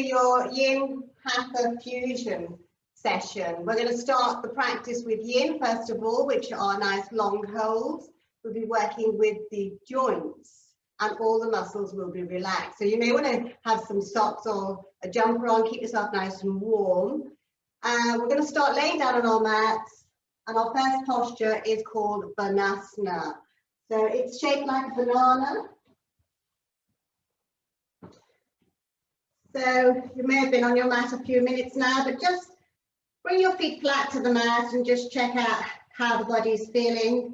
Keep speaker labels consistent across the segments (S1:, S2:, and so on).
S1: Your Yin Hatha fusion session. We're going to start the practice with Yin first of all, which are nice long holds. We'll be working with the joints and all the muscles will be relaxed. So you may want to have some socks or a jumper on, keep yourself nice and warm. We're going to start laying down on our mats, and our first posture is called Banasana. So it's shaped like a banana. So you may have been on your mat a few minutes now, but just bring your feet flat to the mat and just check out how the body is feeling.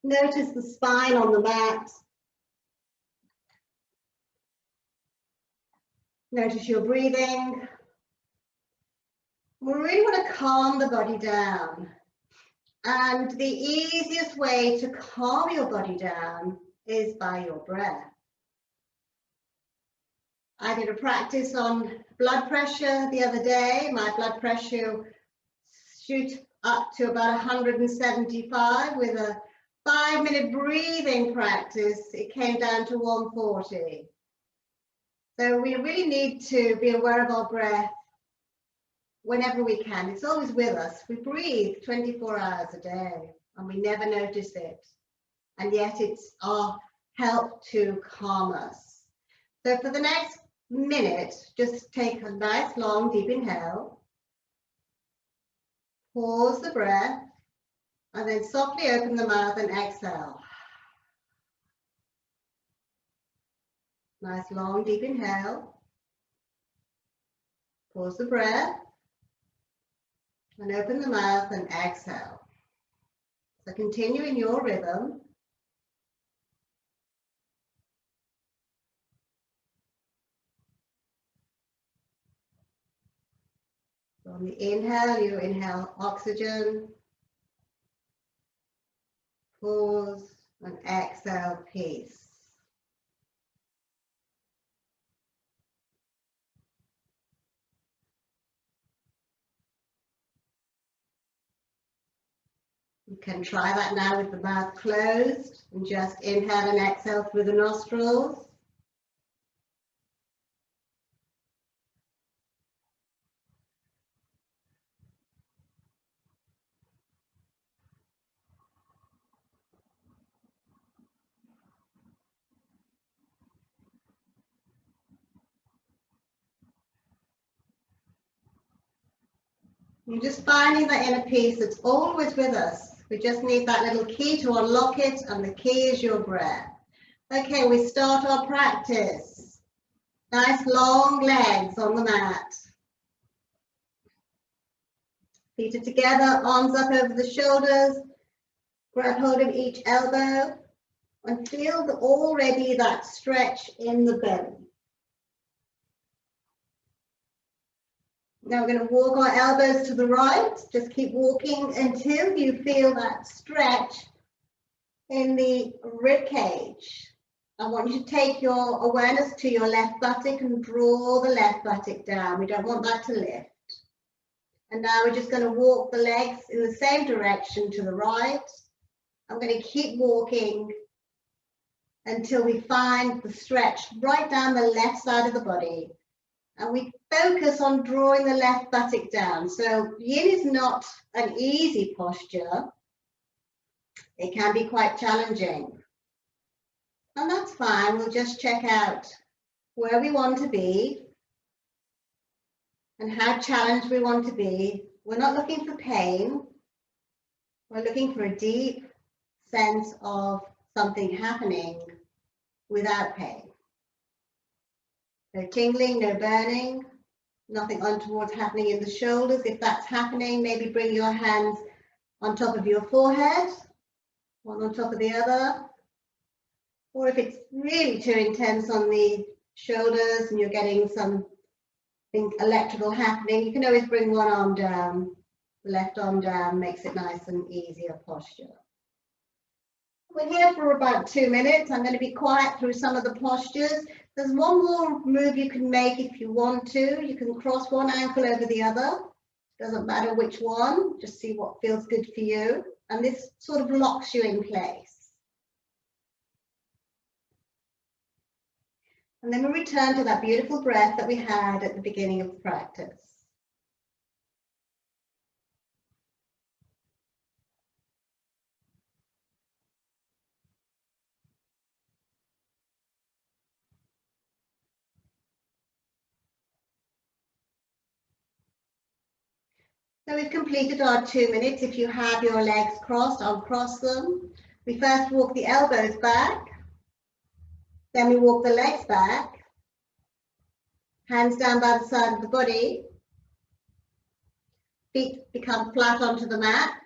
S1: Notice the spine on the mat. Notice your breathing. We really want to calm the body down. And the easiest way to calm your body down is by your breath. I did a practice on blood pressure the other day. My blood pressure shoot up to about 175 with a 5-minute breathing practice. It came down to 140. So we really need to be aware of our breath whenever we can. It's always with us. We breathe 24 hours a day and we never notice it. And yet it's our help to calm us. So for the next minute, just take a nice long deep inhale, pause the breath, and then softly open the mouth and exhale. Nice long deep inhale, pause the breath, and open the mouth and exhale. So continue in your rhythm. On the inhale, you inhale oxygen, pause, and exhale peace. You can try that now with the mouth closed and just inhale and exhale through the nostrils. You're just finding that inner peace that's always with us. We just need that little key to unlock it, and the key is your breath. Okay, we start our practice. Nice long legs on the mat. Feet are together, arms up over the shoulders. Grab hold of each elbow and feel already that stretch in the belly. Now we're going to walk our elbows to the right. Just keep walking until you feel that stretch in the rib cage. I want you to take your awareness to your left buttock and draw the left buttock down. We don't want that to lift. And now we're just going to walk the legs in the same direction to the right. I'm going to keep walking until we find the stretch right down the left side of the body. And we focus on drawing the left buttock down. So Yin is not an easy posture. It can be quite challenging. And that's fine. We'll just check out where we want to be and how challenged we want to be. We're not looking for pain. We're looking for a deep sense of something happening without pain. No tingling, no burning, nothing untoward happening in the shoulders. If that's happening, maybe bring your hands on top of your forehead, one on top of the other. Or if it's really too intense on the shoulders and you're getting something electrical happening, you can always bring one arm down, the left arm down, makes it nice and easier posture. We're here for about 2 minutes. I'm going to be quiet through some of the postures. There's one more move you can make if you want to. You can cross one ankle over the other. Doesn't matter which one, just see what feels good for you. And this sort of locks you in place. And then we return to that beautiful breath that we had at the beginning of the practice. So we've completed our 2 minutes. If you have your legs crossed, uncross them. We first walk the elbows back. Then we walk the legs back. Hands down by the side of the body. Feet become flat onto the mat.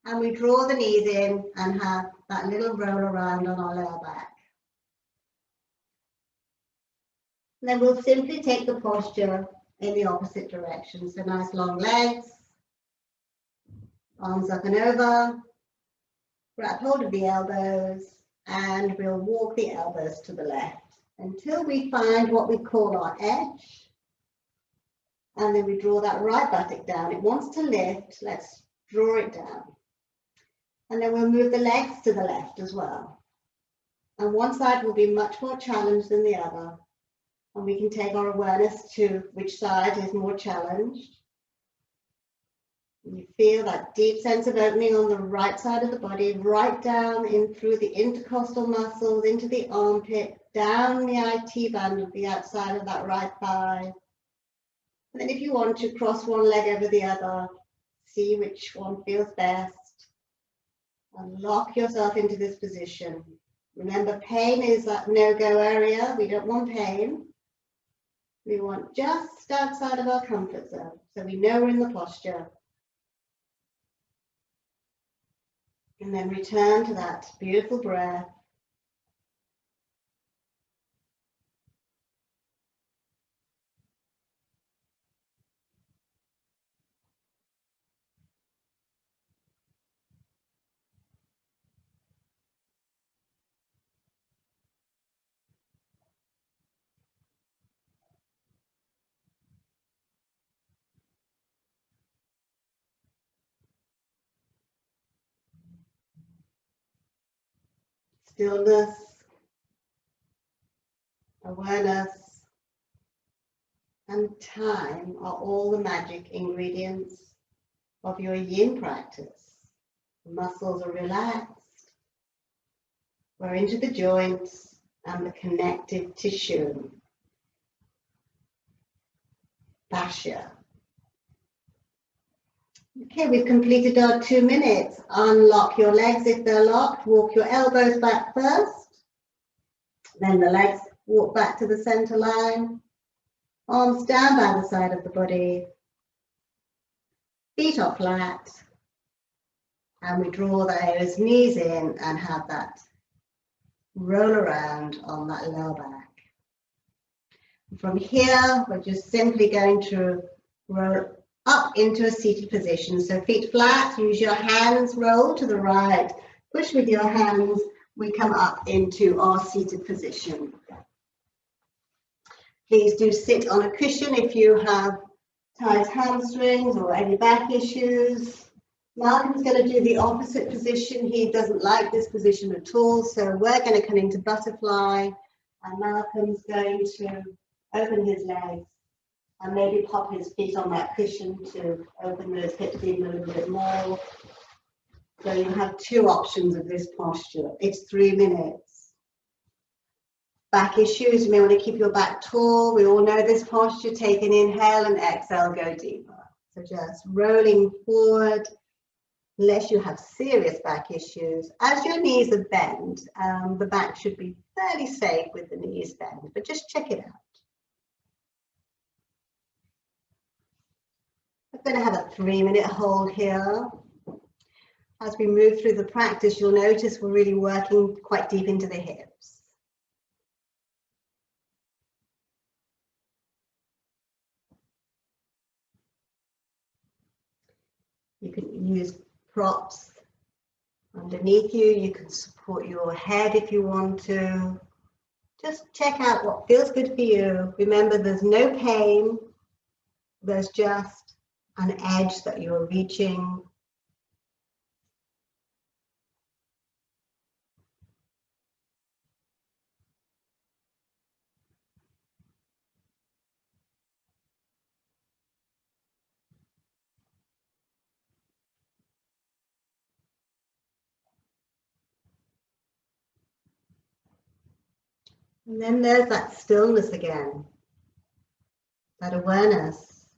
S1: And we draw the knees in and have that little roll around on our lower back. And then we'll simply take the posture in the opposite direction. So nice long legs, arms up and over, grab hold of the elbows, and we'll walk the elbows to the left until we find what we call our edge. And then we draw that right buttock down. It wants to lift. Let's draw it down. And then we'll move the legs to the left as well. And one side will be much more challenged than the other. And we can take our awareness to which side is more challenged. You feel that deep sense of opening on the right side of the body, right down in through the intercostal muscles, into the armpit, down the IT band of the outside of that right thigh. And then if you want to cross one leg over the other, see which one feels best. And lock yourself into this position. Remember, pain is that no-go area. We don't want pain. We want just outside of our comfort zone, so we know we're in the posture. And then return to that beautiful breath. Stillness, awareness, and time are all the magic ingredients of your yin practice. The muscles are relaxed. We're into the joints and the connective tissue. Fascia. Okay, we've completed our 2 minutes. Unlock your legs if they're locked. Walk your elbows back first. Then the legs walk back to the center line. Arms down by the side of the body. Feet are flat. And we draw those knees in and have that roll around on that lower back. From here, we're just simply going to roll up into a seated position. So feet flat, use your hands, roll to the right, push with your hands, we come up into our seated position. Please do sit on a cushion if you have tight hamstrings or any back issues. Malcolm's going to do the opposite position. He doesn't like this position at all, so we're going to come into butterfly, and Malcolm's going to open his legs and maybe pop his feet on that cushion to open those hips even a little bit more. So you have 2 options of this posture. It's 3 minutes. Back issues, you may want to keep your back tall. We all know this posture. Take an inhale and exhale, go deeper. So just rolling forward, unless you have serious back issues. As your knees are bent, the back should be fairly safe with the knees bent, but just check it out. I'm going to have a 3-minute hold here. As we move through the practice, you'll notice we're really working quite deep into the hips. You can use props underneath you. You can support your head if you want to. Just check out what feels good for you. Remember, there's no pain. There's just an edge that you're reaching. And then there's that stillness again, that awareness.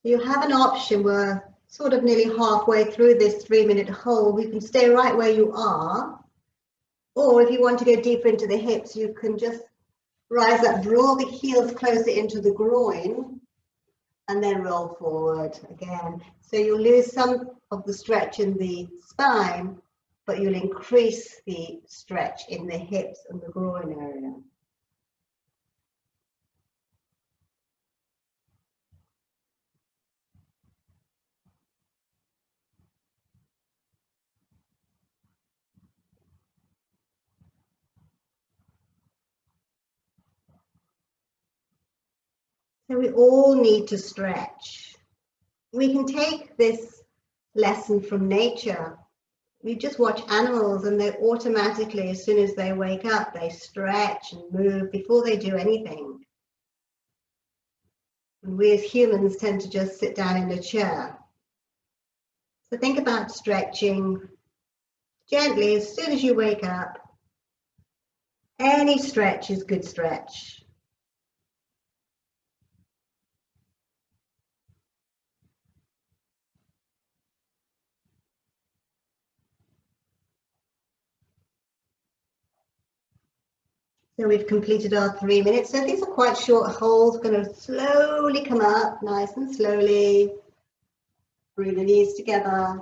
S1: You have an option where sort of nearly halfway through this 3-minute hold, you can stay right where you are. Or if you want to go deeper into the hips, you can just rise up, draw the heels closer into the groin, and then roll forward again. So you'll lose some of the stretch in the spine, but you'll increase the stretch in the hips and the groin area. So we all need to stretch. We can take this lesson from nature. We just watch animals and they automatically, as soon as they wake up, they stretch and move before they do anything. And we as humans tend to just sit down in a chair. So think about stretching gently as soon as you wake up. Any stretch is good stretch. So we've completed our 3 minutes. So these are quite short holds. We're going to slowly come up, nice and slowly. Bring the knees together.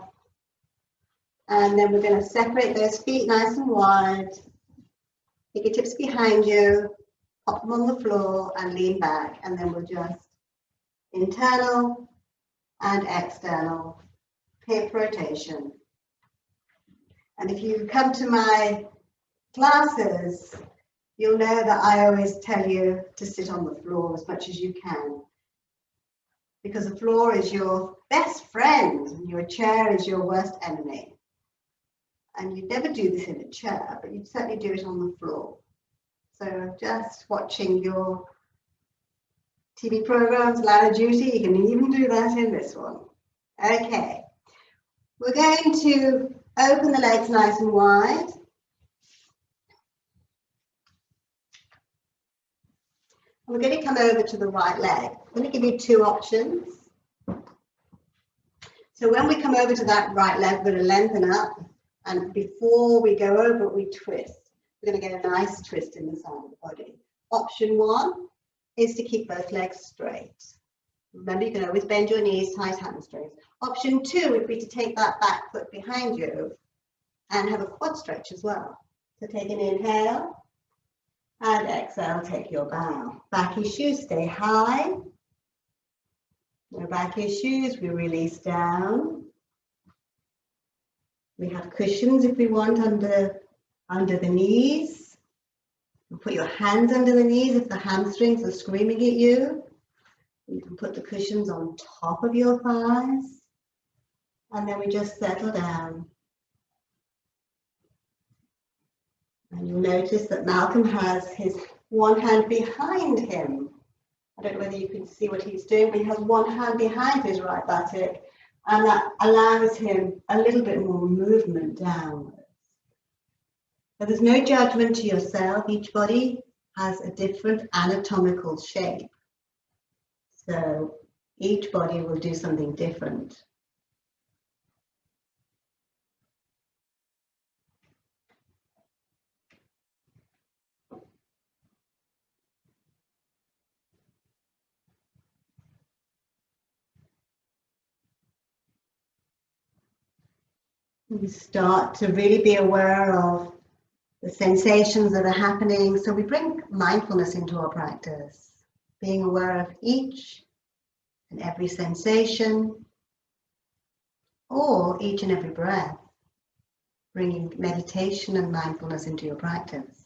S1: And then we're going to separate those feet nice and wide. Take your tips behind you, pop them on the floor and lean back. And then we'll just internal and external hip rotation. And if you come to my classes, you'll know that I always tell you to sit on the floor as much as you can, because the floor is your best friend and your chair is your worst enemy. And you'd never do this in a chair, but you'd certainly do it on the floor. So just watching your TV programs, Ladder Duty, you can even do that in this one. Okay, we're going to open the legs nice and wide. We're going to come over to the right leg. I'm going to give you two options. So when we come over to that right leg, we're going to lengthen up. And before we go over, we twist. We're going to get a nice twist in the side of the body. Option one is to keep both legs straight. Remember, you can always bend your knees, tight hamstrings. Option two would be to take that back foot behind you and have a quad stretch as well. So take an inhale. And exhale, take your bow. Back issues, stay high. No back issues, we release down. We have cushions if we want under the knees. You put your hands under the knees if the hamstrings are screaming at you. You can put the cushions on top of your thighs. And then we just settle down. And you'll notice that Malcolm has his one hand behind him. I don't know whether you can see what he's doing, but he has one hand behind his right buttock, and that allows him a little bit more movement downwards. So there's no judgment to yourself. Each body has a different anatomical shape. So each body will do something different. We start to really be aware of the sensations that are happening. So we bring mindfulness into our practice, being aware of each and every sensation, or each and every breath, bringing meditation and mindfulness into your practice.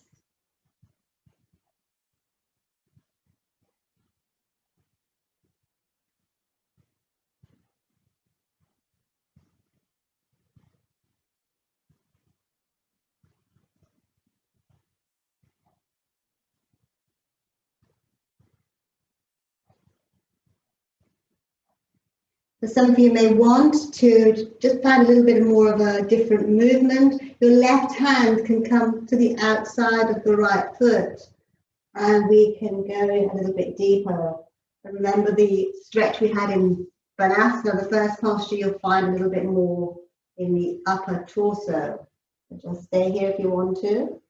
S1: So some of you may want to just find a little bit more of a different movement. Your left hand can come to the outside of the right foot, and we can go in a little bit deeper. And remember the stretch we had in Banasana, the first posture, you'll find a little bit more in the upper torso. So just stay here if you want to.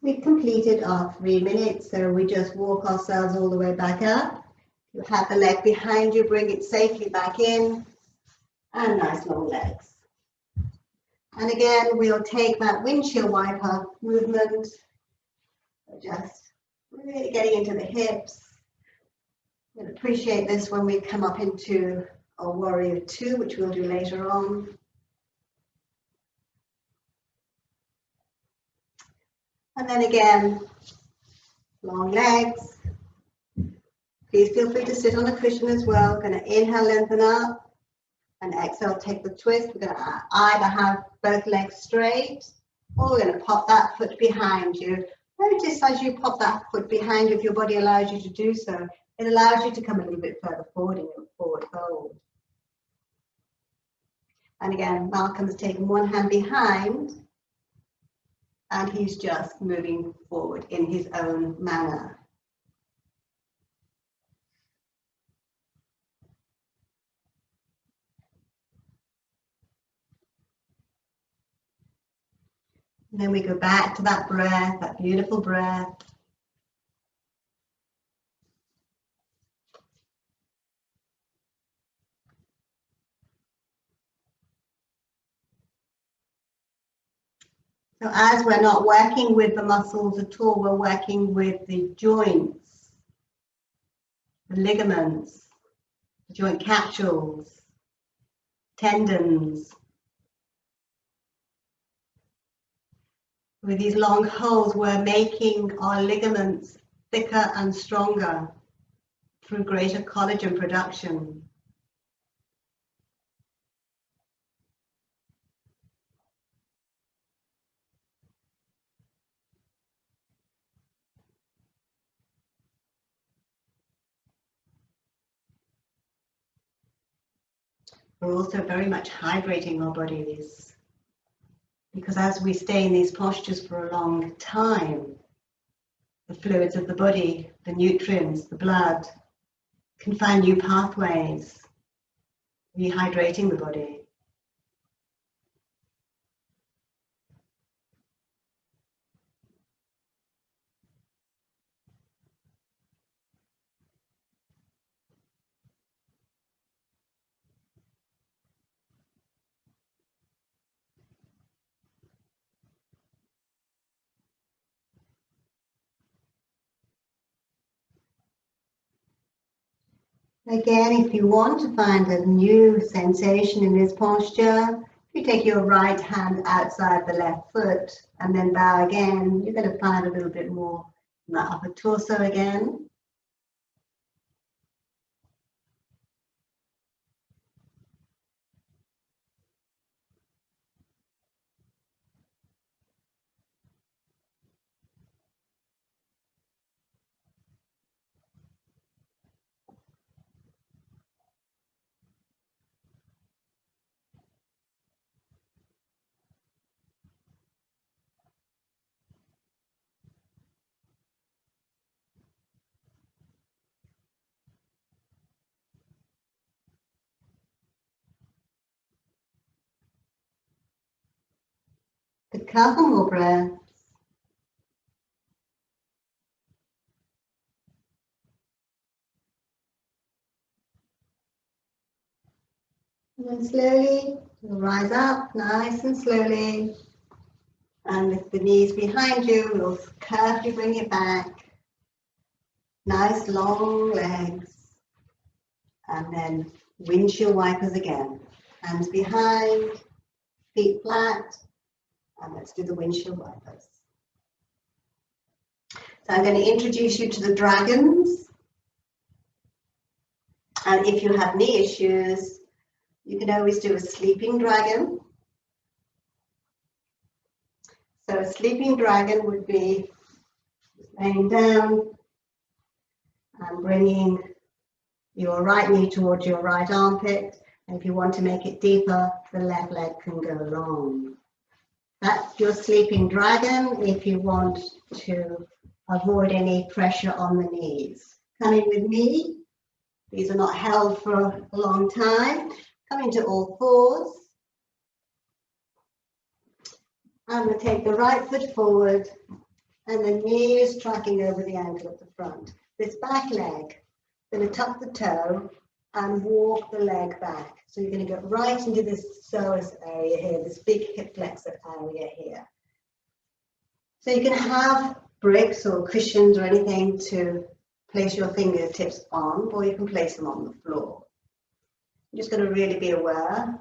S1: We've completed our 3 minutes, so we just walk ourselves all the way back up. You have the leg behind you, bring it safely back in, and nice long legs. And again, we'll take that windshield wiper movement, just really getting into the hips. We'll appreciate this when we come up into our warrior 2, which we'll do later on. And then again, long legs. Please feel free to sit on a cushion as well. Going to inhale, lengthen up, and exhale, take the twist. We're going to either have both legs straight, or we're going to pop that foot behind you. Notice as you pop that foot behind you, if your body allows you to do so, it allows you to come a little bit further forward in your forward fold. And again, Malcolm's taken one hand behind, and he's just moving forward in his own manner. And then we go back to that breath, that beautiful breath. So as we're not working with the muscles at all, we're working with the joints, the ligaments, the joint capsules, tendons. With these long holes, we're making our ligaments thicker and stronger through greater collagen production. We're also very much hydrating our bodies, because as we stay in these postures for a long time, the fluids of the body, the nutrients, the blood, can find new pathways, rehydrating the body. Again, if you want to find a new sensation in this posture, if you take your right hand outside the left foot and then bow again, you're going to find a little bit more in that upper torso again. A couple more breaths. And then slowly you'll rise up, nice and slowly. And with the knees behind you, we'll curve you, bring it back. Nice long legs. And then windshield wipers again. Hands behind, feet flat. And let's do the windshield wipers. So I'm going to introduce you to the dragons. And if you have knee issues, you can always do a sleeping dragon. So a sleeping dragon would be laying down and bringing your right knee towards your right armpit. And if you want to make it deeper, the left leg can go long. That's your sleeping dragon if you want to avoid any pressure on the knees. Coming with me, these are not held for a long time. Coming to all fours. I'm going to take the right foot forward and the knee is tracking over the ankle at the front. This back leg, going to tuck the toe and walk the leg back. So you're going to go right into this psoas area here, this big hip flexor area here. So you can have bricks or cushions or anything to place your fingertips on, or you can place them on the floor. You're just going to really be aware.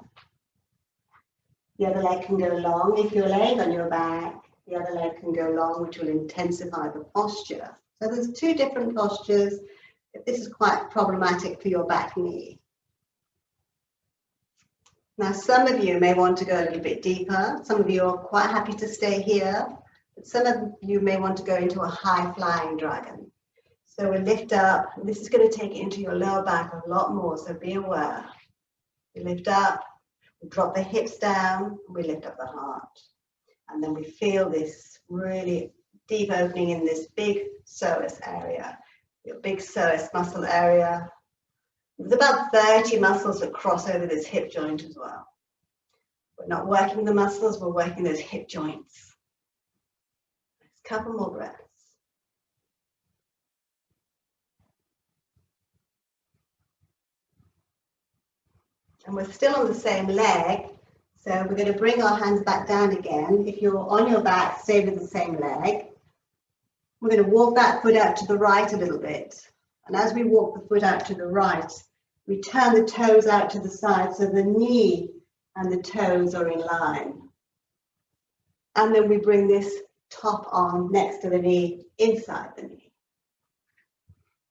S1: The other leg can go long if you're laying on your back. The other leg can go long, which will intensify the posture. So there's two different postures. This is quite problematic for your back knee. Now, some of you may want to go a little bit deeper. Some of you are quite happy to stay here, but some of you may want to go into a high-flying dragon. So we'll lift up. This is going to take it into your lower back a lot more, so be aware. We lift up, we drop the hips down, we lift up the heart. And then we feel this really deep opening in this big psoas area, your big psoas muscle area. There's about 30 muscles that cross over this hip joint as well. We're not working the muscles, we're working those hip joints. Let's couple more breaths. And we're still on the same leg, so we're going to bring our hands back down again. If you're on your back, stay with the same leg. We're going to walk that foot out to the right a little bit. And as we walk the foot out to the right, we turn the toes out to the side so the knee and the toes are in line. And then we bring this top arm next to the knee, inside the knee.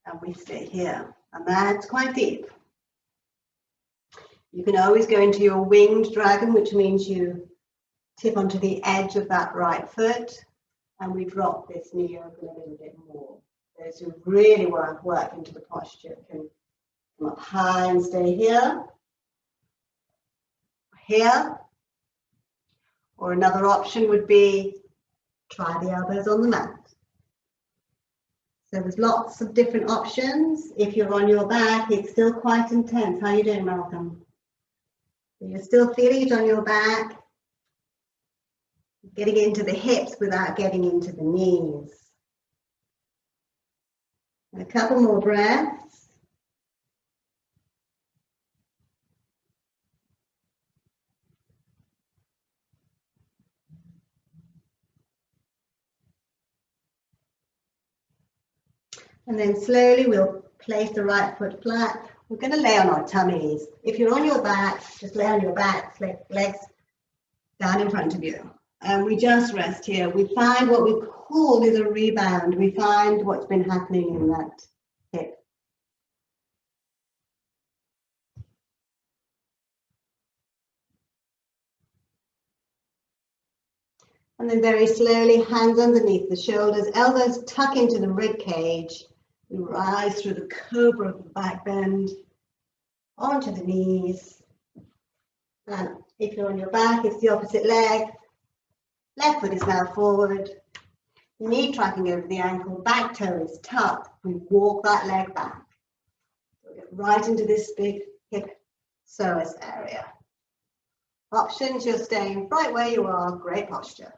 S1: And we stay here. And that's quite deep. You can always go into your winged dragon, which means you tip onto the edge of that right foot. And we drop this knee open a little bit more. Those who really want to work into the posture can come up high and stay here. Here. Or another option would be try the elbows on the mat. So there's lots of different options. If you're on your back, it's still quite intense. How are you doing, Malcolm? You're still feeling it on your back. Getting into the hips without getting into the knees. A couple more breaths. And then slowly we'll place the right foot flat. We're going to lay on our tummies. If you're on your back, just lay on your back, legs down in front of you. And we just rest here. We find what we call is a rebound. We find what's been happening in that hip. And then very slowly, hands underneath the shoulders, elbows tuck into the rib cage. We rise through the cobra of the back bend, onto the knees. And if you're on your back, it's the opposite leg. Left foot is now forward. Knee tracking over the ankle, back toe is tucked. We walk that leg back. So get right into this big hip psoas area. Options, you're staying right where you are, great posture.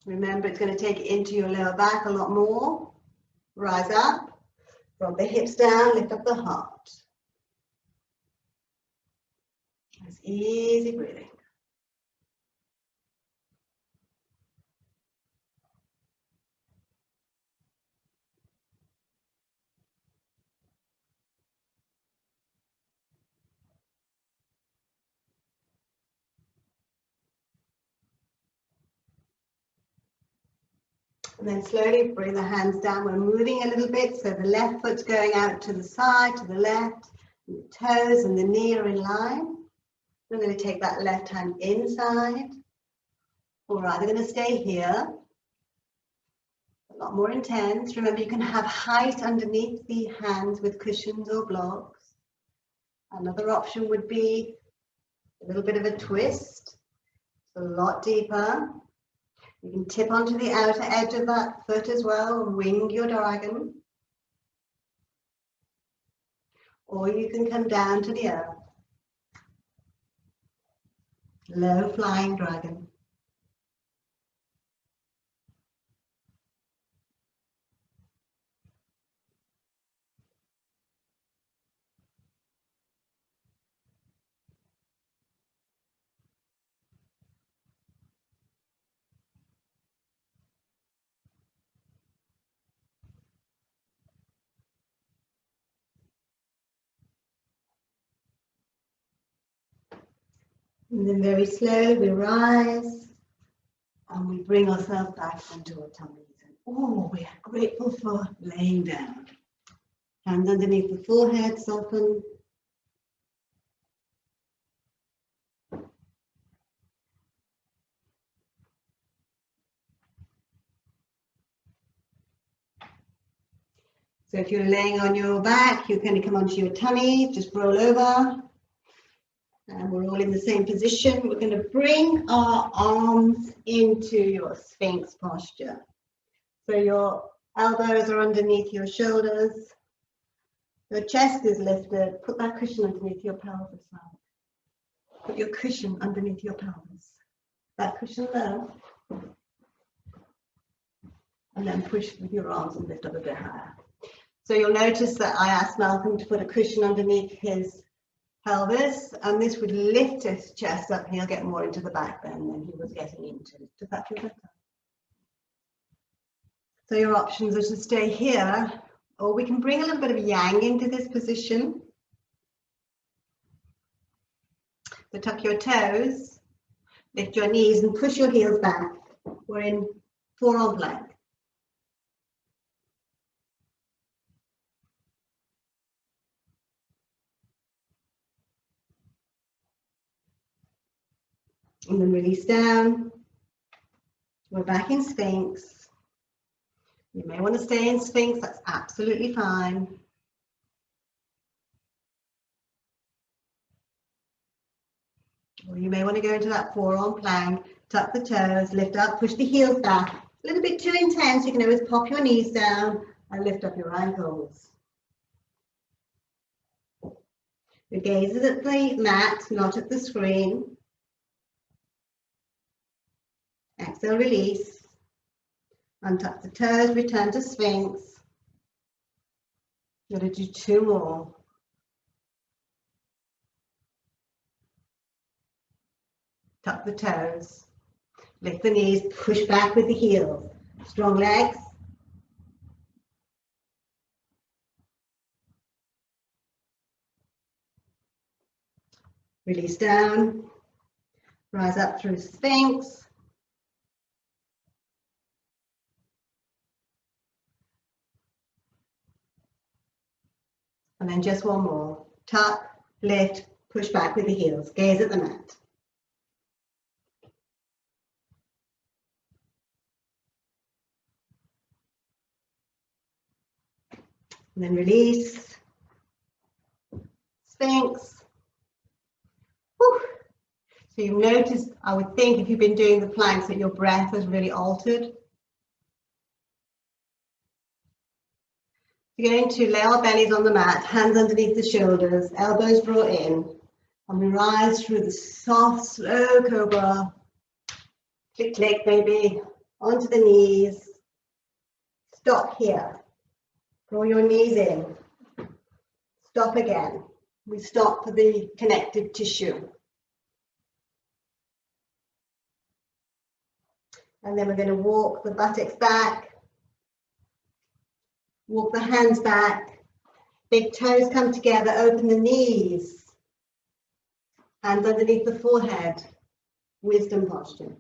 S1: Remember, it's going to take it into your lower back a lot more. Rise up, drop the hips down, lift up the heart. That's easy breathing. And then slowly bring the hands down. We're moving a little bit, so the left foot's going out to the side, to the left. The toes and the knee are in line. We're going to take that left hand inside. We're either going to stay here, a lot more intense. Remember, you can have height underneath the hands with cushions or blocks. Another option would be a little bit of a twist, a lot deeper. You can tip onto the outer edge of that foot as well, wing your dragon. Or you can come down to the earth. Low flying dragon. And then very slowly we rise and we bring ourselves back onto our tummies. And oh, we are grateful for laying down. Hands underneath the forehead, soften. So if you're laying on your back, you're going to come onto your tummy, just roll over. And we're all in the same position. We're going to bring our arms into your Sphinx posture. So your elbows are underneath your shoulders. Your chest is lifted. Put that cushion underneath your pelvis now. Put your cushion underneath your pelvis. That cushion there. And then push with your arms and lift up a bit higher. So you'll notice that I asked Malcolm to put a cushion underneath his pelvis, and this would lift his chest up, and he'll get more into the back then than he was getting into. Does that feel better? So your options are to stay here, or we can bring a little bit of yang into this position. So tuck your toes, lift your knees, and push your heels back. We're in forearm plank. And then release down. We're back in Sphinx. You may want to stay in Sphinx, that's absolutely fine. Or you may want to go into that forearm plank, tuck the toes, lift up, push the heels back. A little bit too intense, you can always pop your knees down and lift up your ankles. Your gaze is at the mat, not at the screen. Exhale, release. Untuck the toes, return to Sphinx. You're going to do two more. Tuck the toes. Lift the knees, push back with the heels. Strong legs. Release down. Rise up through Sphinx. And then just one more. Tuck, lift, push back with the heels. Gaze at the mat. And then release. Sphinx. Whew. So you've noticed, I would think, if you've been doing the planks, that your breath has really altered. We're going to lay our bellies on the mat, hands underneath the shoulders, elbows draw in, and we rise through the soft, slow cobra. Click, click, baby, onto the knees. Stop here. Draw your knees in. Stop again. We stop for the connective tissue. And then we're going to walk the buttocks back. Walk the hands back, big toes come together, open the knees, hands underneath the forehead, wisdom posture.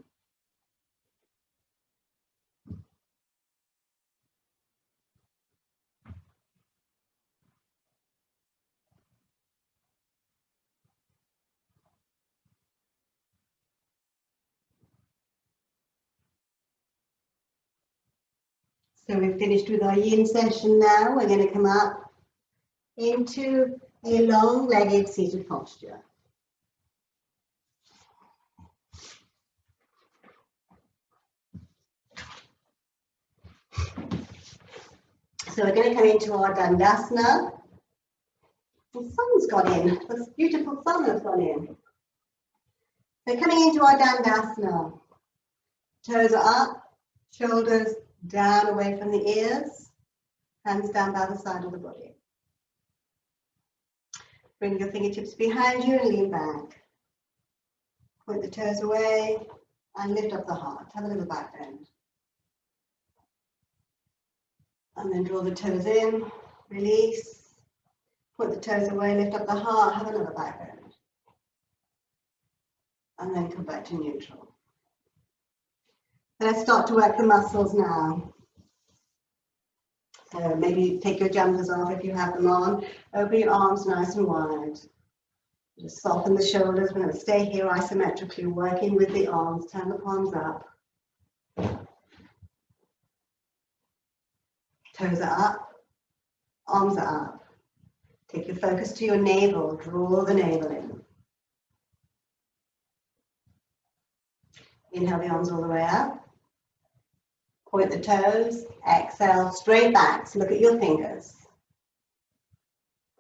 S1: So we've finished with our yin session now. We're going to come up into a long-legged seated posture. So we're going to come into our Dandasana. The sun's gone in. This beautiful sun has gone in. So coming into our Dandasana. Toes are up, shoulders down away from the ears, hands down by the side of the body. Bring your fingertips behind you and lean back. Point the toes away and lift up the heart. Have a little back bend. And then draw the toes in, release. Point the toes away, lift up the heart, have another back bend. And then come back to neutral. Let's start to work the muscles now. So maybe take your jumpers off if you have them on. Open your arms nice and wide. Just soften the shoulders. We're going to stay here isometrically, working with the arms. Turn the palms up. Toes are up, arms are up. Take your focus to your navel, draw the navel in. Inhale the arms all the way up. Point the toes, exhale, straight back, so look at your fingers.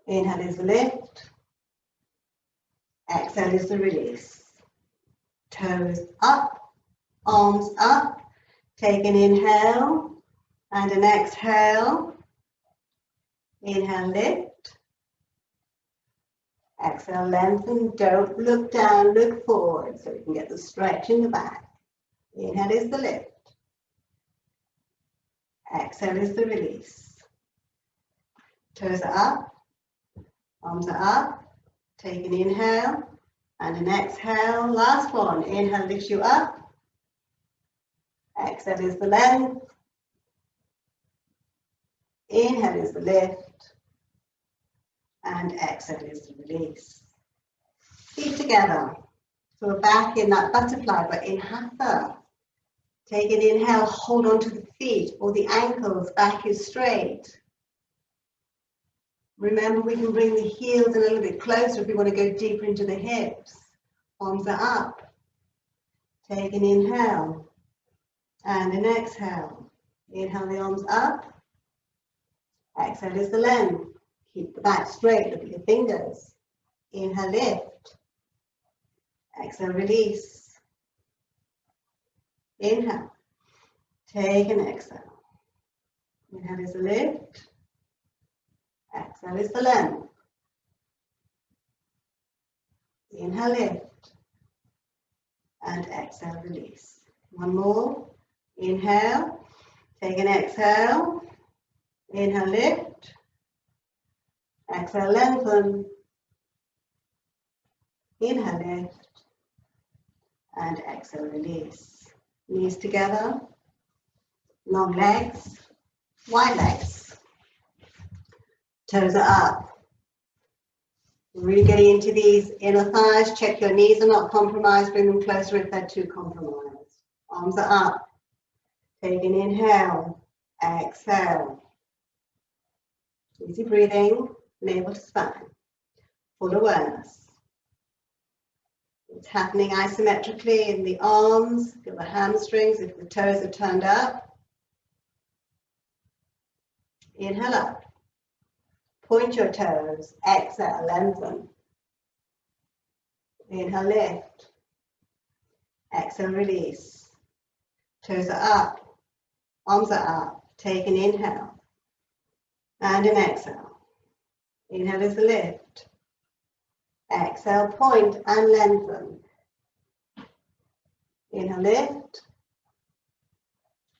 S1: Inhale is the lift, exhale is the release. Toes up, arms up, take an inhale and an exhale. Inhale, lift. Exhale, lengthen, don't look down, look forward so you can get the stretch in the back. Inhale is the lift. Exhale is the release. Toes are up, arms are up. Take an inhale and an exhale. Last one. Inhale lifts you up. Exhale is the length. Inhale is the lift. And exhale is the release. Feet together. So we're back in that butterfly, but in Hatha. Take an inhale, hold on to the feet or the ankles, back is straight. Remember, we can bring the heels a little bit closer if we want to go deeper into the hips. Arms are up. Take an inhale and an exhale. Inhale the arms up. Exhale is the length. Keep the back straight, look at your fingers. Inhale, lift. Exhale, release. Inhale, take an exhale. Inhale is the lift. Exhale is the length. Inhale, lift. And exhale, release. One more. Inhale, take an exhale. Inhale, lift. Exhale, lengthen. Inhale, lift. And exhale, release. Knees together, long legs, wide legs. Toes are up. Really getting into these inner thighs. Check your knees are not compromised. Bring them closer if they're too compromised. Arms are up. Take an inhale, exhale. Easy breathing, navel to spine. Full awareness. It's happening isometrically in the arms. Feel the hamstrings if the toes are turned up. Inhale up. Point your toes. Exhale, lengthen. Inhale, lift. Exhale, release. Toes are up. Arms are up. Take an inhale and an exhale. Inhale is the lift. Exhale, point and lengthen. Inhale, lift.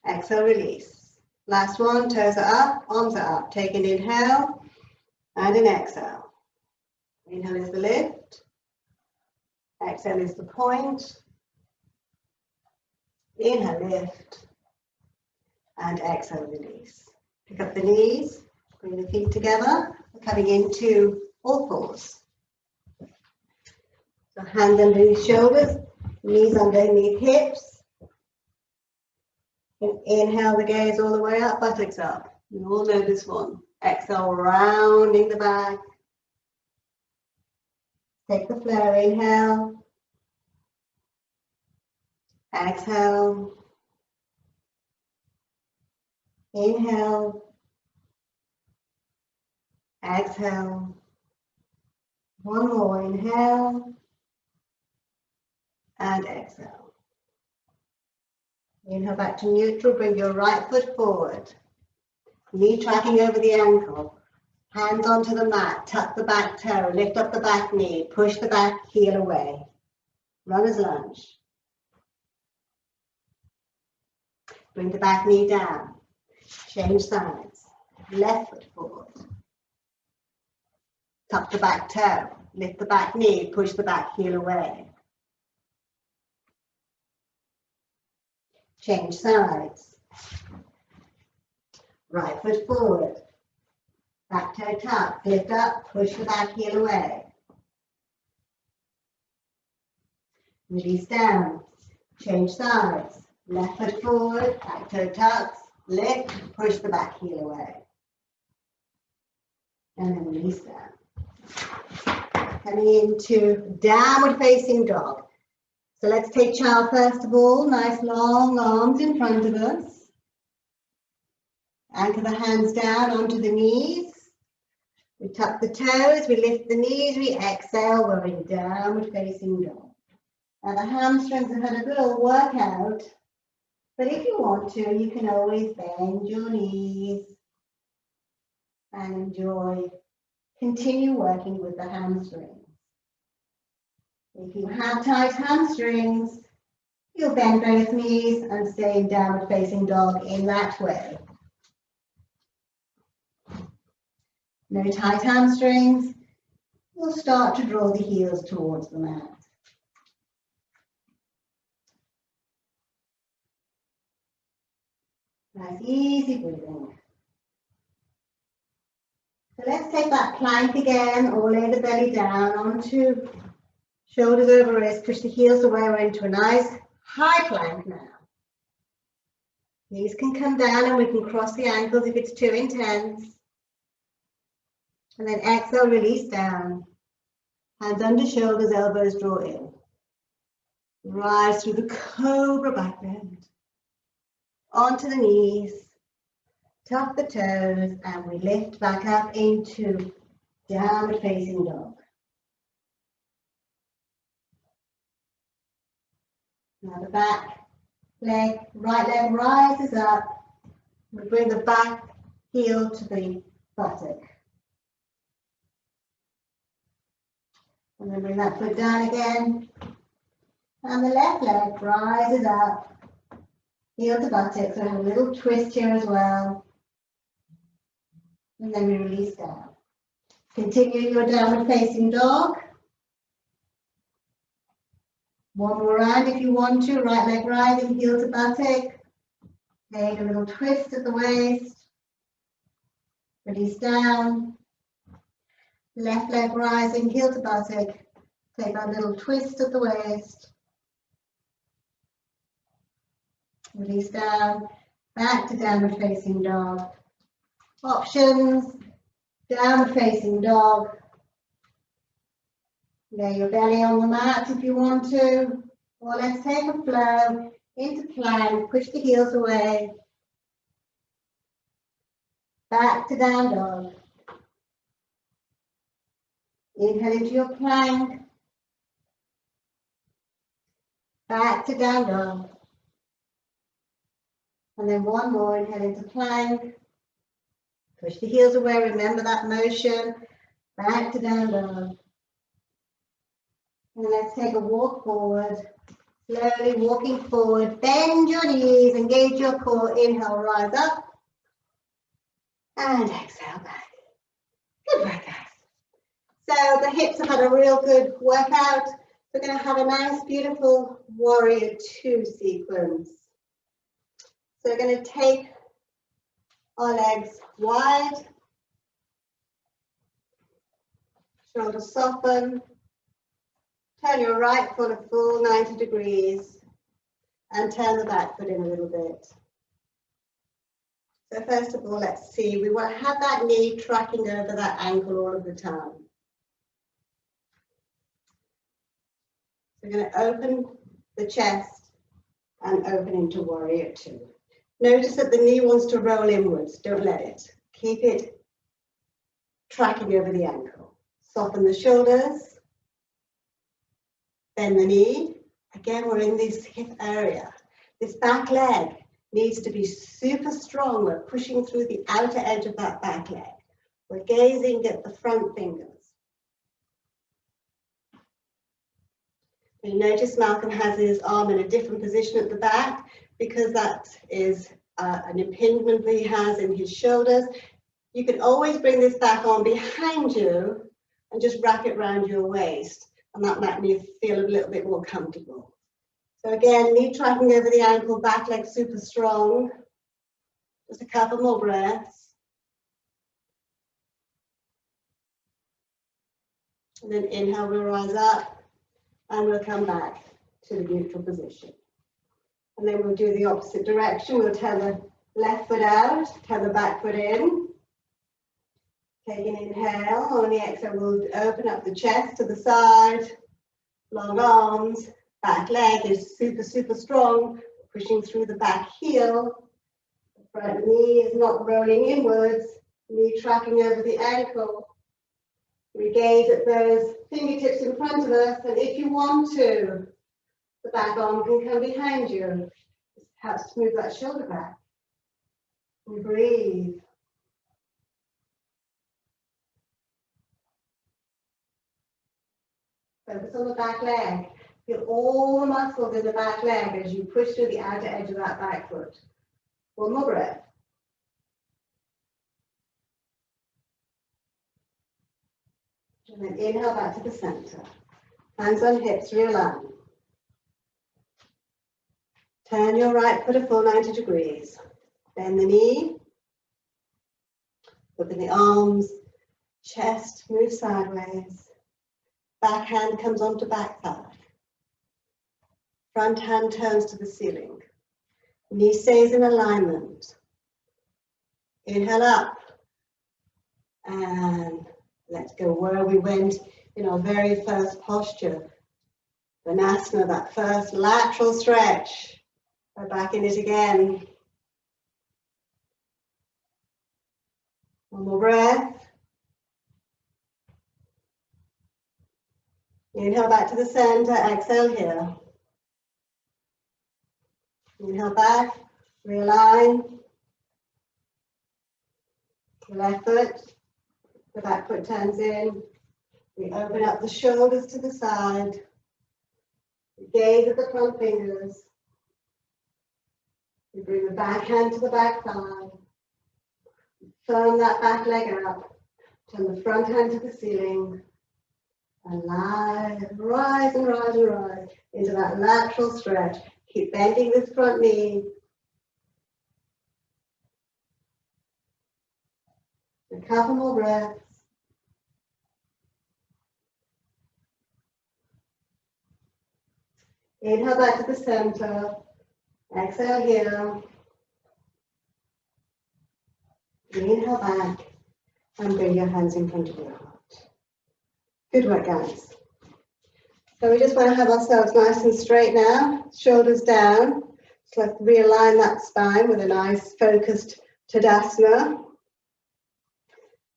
S1: Exhale, release. Last one, toes are up, arms are up. Take an inhale and an exhale. Inhale is the lift. Exhale is the point. Inhale, lift. And exhale, release. Pick up the knees, bring the feet together. We're coming into all fours. So hands underneath shoulders, knees underneath hips. Inhale the gaze all the way up, buttocks up. You all know this one. Exhale, rounding the back. Take the flow, inhale. Exhale. Inhale. Exhale. One more, inhale. And exhale. Inhale back to neutral, bring your right foot forward. Knee tracking over the ankle. Hands onto the mat, tuck the back toe, lift up the back knee, push the back heel away. Runner's lunge. Bring the back knee down. Change sides. Left foot forward. Tuck the back toe, lift the back knee, push the back heel away. Change sides. Right foot forward. Back toe tuck, lift up, push the back heel away. Release down. Change sides. Left foot forward, back toe tucks, lift, push the back heel away. And then release down. Coming into downward facing dog. So let's take child first of all. Nice long arms in front of us. Anchor the hands down onto the knees. We tuck the toes, we lift the knees, we exhale, we're in downward facing dog. Now the hamstrings have had a good old workout, but if you want to, you can always bend your knees and enjoy, continue working with the hamstrings. If you have tight hamstrings, you'll bend both knees and stay in downward facing dog in that way. No tight hamstrings, you'll start to draw the heels towards the mat. Nice, easy breathing. So let's take that plank again, or lay the belly down onto shoulders over wrists, push the heels away, we're into a nice high plank now. Knees can come down and we can cross the ankles if it's too intense. And then exhale, release down. Hands under shoulders, elbows draw in. Rise through the cobra back bend. Onto the knees. Tuck the toes and we lift back up into downward facing dog. Now the back leg, right leg rises up. We bring the back heel to the buttock. And then bring that foot down again. And the left leg rises up. Heel to buttock. So have a little twist here as well. And then we release down. Continue your downward facing dog. One more round if you want to. Right leg rising, heel to buttock. Take a little twist at the waist. Release down. Left leg rising, heel to buttock. Take a little twist at the waist. Release down. Back to downward facing dog. Options. Downward facing dog. Lay your belly on the mat if you want to. Or let's take a flow into plank. Push the heels away. Back to down dog. Inhale into your plank. Back to down dog. And then one more, inhale into plank. Push the heels away, remember that motion. Back to down dog. And let's take a walk forward. Slowly walking forward. Bend your knees, engage your core. Inhale, rise up. And exhale back. Good work, guys. So the hips have had a real good workout. We're going to have a nice, beautiful warrior two sequence. So we're going to take our legs wide. Shoulders soften. Turn your right foot a full 90 degrees. And turn the back foot in a little bit. So first of all, let's see, we want to have that knee tracking over that ankle all of the time. We're going to open the chest and open into warrior two. Notice that the knee wants to roll inwards. Don't let it. Keep it tracking over the ankle. Soften the shoulders. Bend the knee. Again, we're in this hip area. This back leg needs to be super strong. We're pushing through the outer edge of that back leg. We're gazing at the front fingers. You notice Malcolm has his arm in a different position at the back because that is an impingement that he has in his shoulders. You can always bring this back arm behind you and just wrap it around your waist, and that might make you feel a little bit more comfortable. So again, knee tracking over the ankle, back leg super strong. Just a couple more breaths. And then inhale, we'll rise up. And we'll come back to the neutral position. And then we'll do the opposite direction. We'll turn the left foot out, turn the back foot in. Take an inhale. On the exhale, we'll open up the chest to the side. Long arms. Back leg is super, super strong. Pushing through the back heel. The front knee is not rolling inwards. Knee tracking over the ankle. We gaze at those fingertips in front of us, and if you want to, the back arm can come behind you. It helps to move that shoulder back. And breathe. Focus on the back leg. Feel all the muscles in the back leg as you push through the outer edge of that back foot. One more breath. And then inhale back to the center. Hands on hips, realign. Turn your right foot a full 90 degrees. Bend the knee. Open the arms. Chest, move sideways. Back hand comes onto back thigh. Front hand turns to the ceiling. Knee stays in alignment. Inhale up. And let's go where we went in our very first posture. Banasana, that first lateral stretch. We're back in it again. One more breath. Inhale back to the center, exhale here. Inhale back, realign. The left foot. The back foot turns in. We open up the shoulders to the side. We gaze at the front fingers. We bring the back hand to the back thigh. Firm that back leg up. Turn the front hand to the ceiling. And rise and rise and rise and rise into that lateral stretch. Keep bending this front knee. A couple more breaths. Inhale back to the center. Exhale here. Inhale back and bring your hands in front of your heart. Good work, guys. So we just want to have ourselves nice and straight now. Shoulders down. So let's realign that spine with a nice focused Tadasana.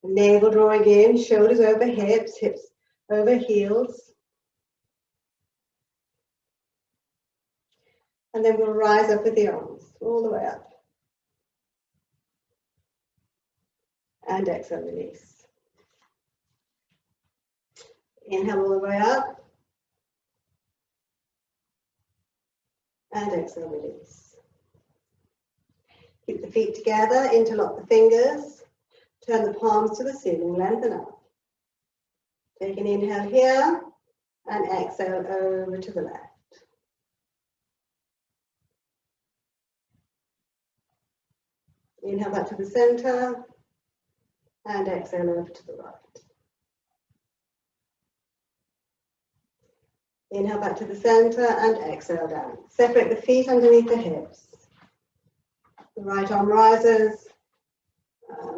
S1: Navel drawing in, shoulders over hips, hips over heels. And then we'll rise up with the arms all the way up. And exhale, release. Inhale all the way up. And exhale, release. Keep the feet together, interlock the fingers. Turn the palms to the ceiling, lengthen up. Take an inhale here and exhale over to the left. Inhale back to the center and exhale over to the right. Inhale back to the center and exhale down. Separate the feet underneath the hips. The right arm rises,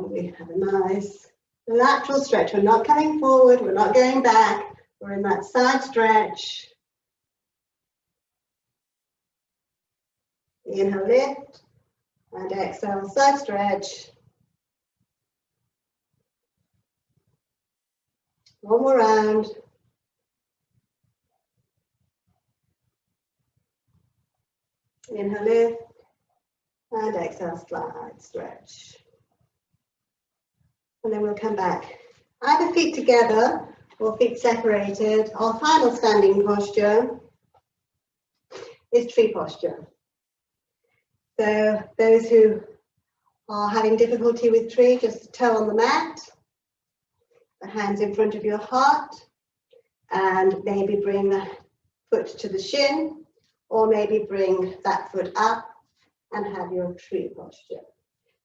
S1: We have a nice lateral stretch. We're not coming forward, we're not going back. We're in that side stretch. Inhale, lift, and exhale, side stretch. One more round. Inhale, lift, and exhale, slide, stretch. And then we'll come back. Either feet together or feet separated. Our final standing posture is tree posture. So those who are having difficulty with tree, just toe on the mat, the hands in front of your heart, and maybe bring the foot to the shin, or maybe bring that foot up and have your tree posture.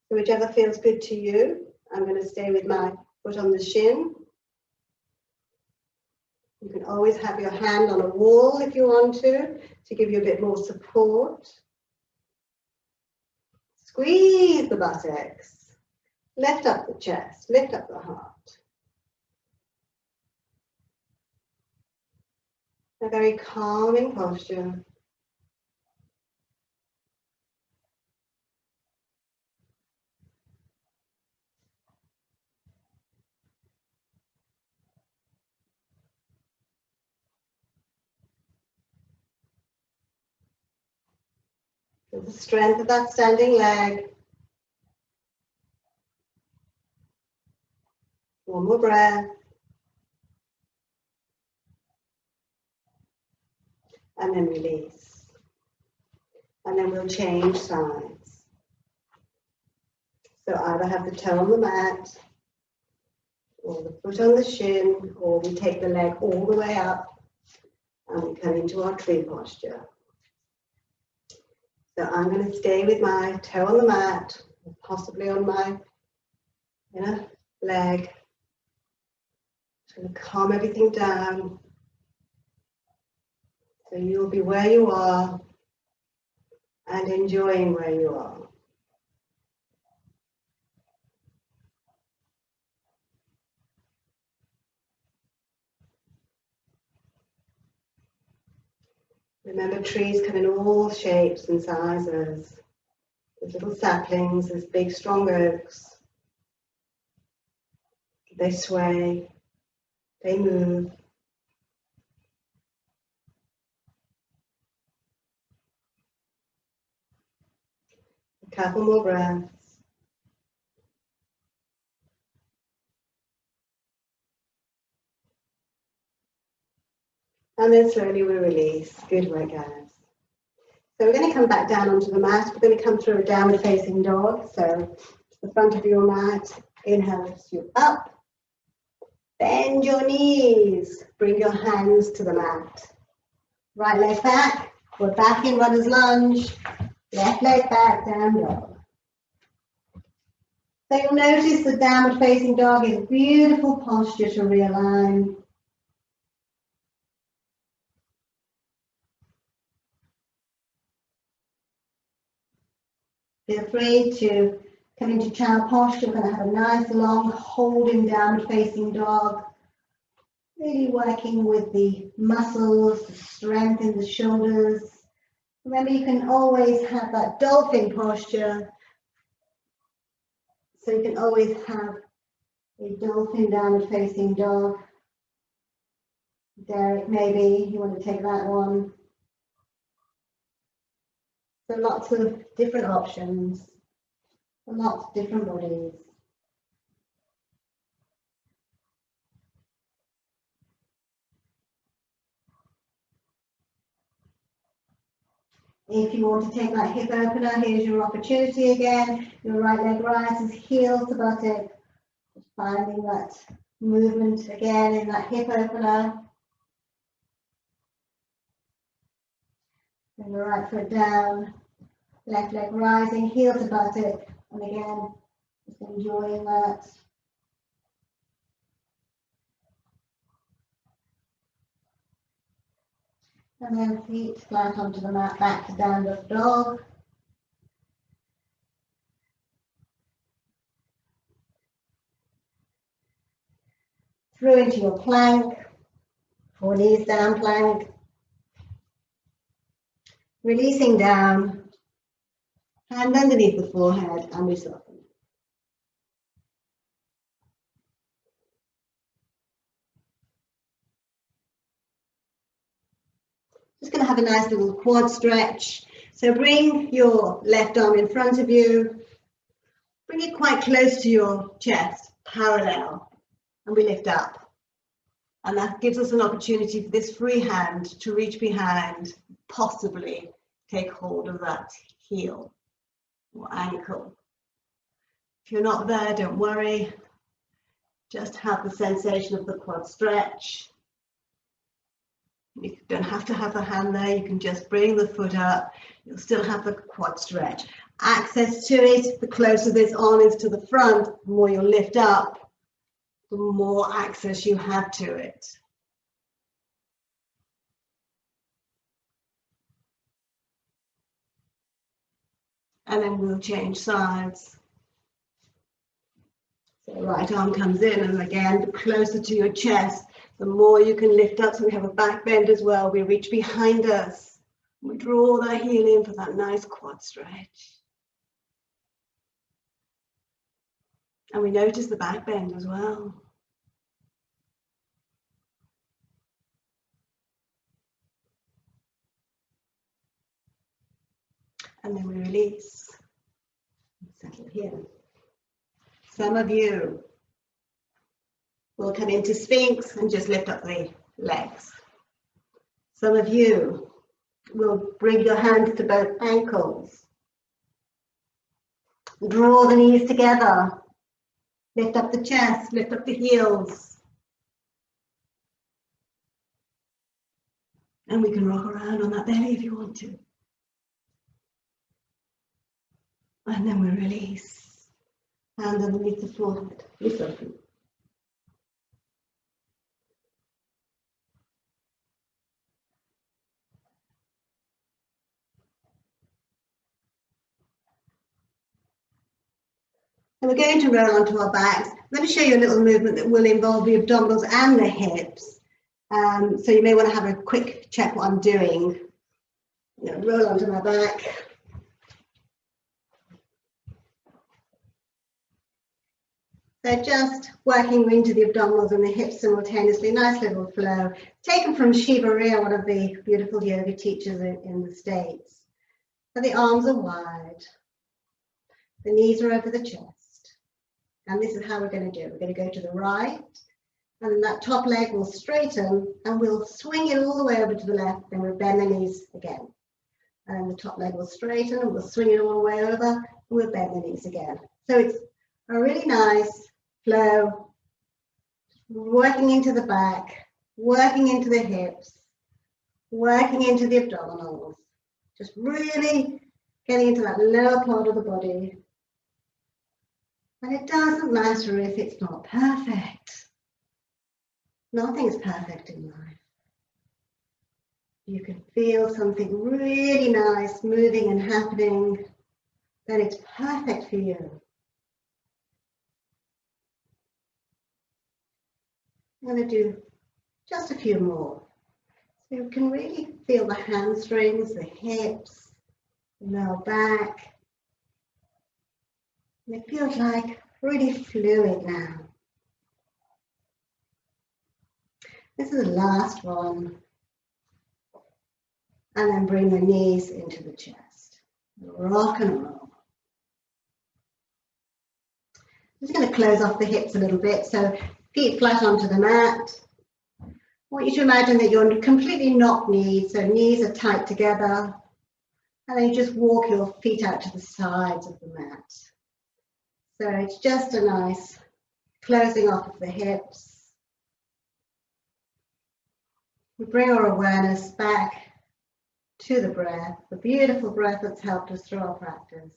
S1: So whichever feels good to you. I'm going to stay with my foot on the shin. You can always have your hand on a wall if you want to give you a bit more support. Squeeze the buttocks. Lift up the chest, lift up the heart. A very calming posture. Feel the strength of that standing leg. One more breath. And then release. And then we'll change sides. So either have the toe on the mat, or the foot on the shin, or we take the leg all the way up and we come into our tree posture. So I'm going to stay with my toe on the mat, possibly on my leg. Just going to calm everything down. So you'll be where you are and enjoying where you are. Remember, trees come in all shapes and sizes. There's little saplings, there's big strong oaks. They sway, they move. A couple more breaths. And then slowly we release. Good work, guys. So we're going to come back down onto the mat. We're going to come through a downward facing dog. So the front of your mat, inhale lifts you up. Bend your knees. Bring your hands to the mat. Right leg back. We're back in runner's lunge. Left leg back, down dog. So you'll notice the downward facing dog is a beautiful posture to realign. Feel free to come into child posture. We're going to have a nice long holding downward facing dog. Really working with the muscles, the strength in the shoulders. Remember, you can always have that dolphin posture. So you can always have a dolphin downward facing dog. Derek, maybe you want to take that one. So lots of different options, and lots of different bodies. If you want to take that hip opener, here's your opportunity again. Your right leg rises, heel to buttock. Just finding that movement again in that hip opener. Bring the right foot down, left leg rising, heel to buttock, and again, just enjoying that. And then feet flat onto the mat, back to downward dog. through into your plank, 4 knees down plank. Releasing down, hand underneath the forehead, and we soften. Just going to have a nice little quad stretch. So bring your left arm in front of you, bring it quite close to your chest, parallel, and we lift up. And that gives us an opportunity for this free hand to reach behind, possibly take hold of that heel or ankle. If you're not there, don't worry. Just have the sensation of the quad stretch. You don't have to have the hand there, you can just bring the foot up. You'll still have the quad stretch. Access to it, the closer this arm is to the front, the more you'll lift up, the more access you have to it. And then we'll change sides. So right arm comes in, and again, the closer to your chest, the more you can lift up. So we have a back bend as well. We reach behind us. We draw that heel in for that nice quad stretch. And we notice the back bend as well. And then we release. Settle here. Some of you will come into Sphinx and just lift up the legs. Some of you will bring your hands to both ankles. Draw the knees together. Lift up the chest, lift up the heels. And we can rock around on that belly if you want to. And then we release. Hand underneath the forehead. Lift open. And we're going to roll onto our backs. I'm going to show you a little movement that will involve the abdominals and the hips. So you may want to have a quick check what I'm doing. I'm going to roll onto my back. So just working into the abdominals and the hips simultaneously, nice little flow. Taken from Shiva Ria, one of the beautiful yoga teachers in the States. So the arms are wide. The knees are over the chest. And this is how we're going to do it. We're going to go to the right, and then that top leg will straighten, and we'll swing it all the way over to the left, then we'll bend the knees again. And the top leg will straighten, and we'll swing it all the way over, and we'll bend the knees again. So it's a really nice flow, working into the back, working into the hips, working into the abdominals, just really getting into that lower part of the body. And it doesn't matter if it's not perfect. Nothing's perfect in life. You can feel something really nice moving and happening, then it's perfect for you. I'm going to do just a few more. So you can really feel the hamstrings, the hips, the lower back. And it feels like really fluid now. This is the last one. And then bring the knees into the chest. Rock and roll. I'm just going to close off the hips a little bit. So feet flat onto the mat. I want you to imagine that you're completely knock-kneed. So knees are tight together. And then you just walk your feet out to the sides of the mat. So it's just a nice closing off of the hips. We bring our awareness back to the breath, the beautiful breath that's helped us through our practice.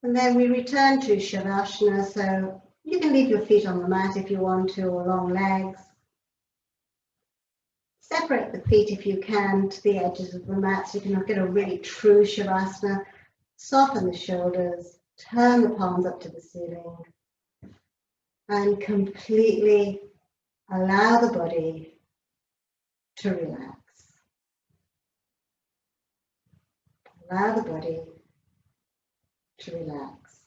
S1: And then we return to Shavasana, so you can leave your feet on the mat if you want to, or long legs. Separate the feet if you can to the edges of the mat so you can get a really true Shavasana. Soften the shoulders, turn the palms up to the ceiling, and completely allow the body to relax. Allow the body to relax.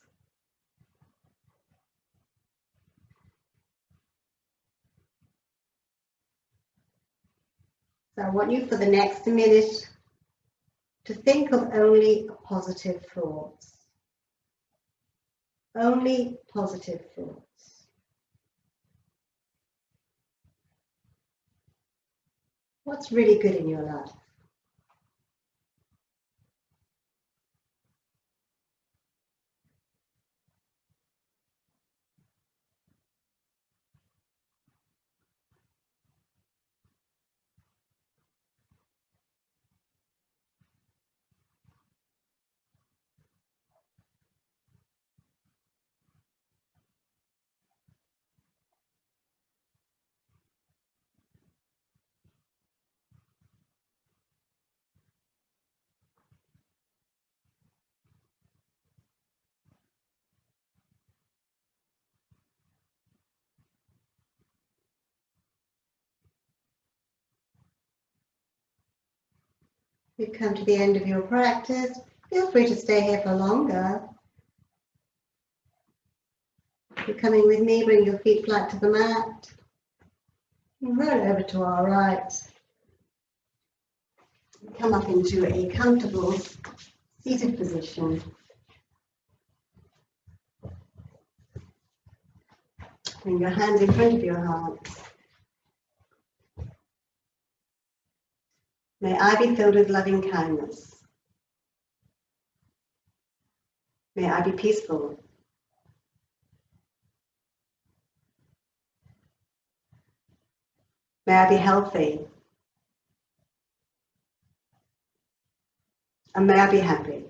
S1: So I want you for the next minute to think of only positive thoughts. Only positive thoughts. What's really good in your life? We've come to the end of your practice. Feel free to stay here for longer. If you're coming with me, bring your feet flat to the mat. And roll over to our right. Come up into a comfortable seated position. Bring your hands in front of your heart. May I be filled with loving kindness. May I be peaceful. May I be healthy. And may I be happy.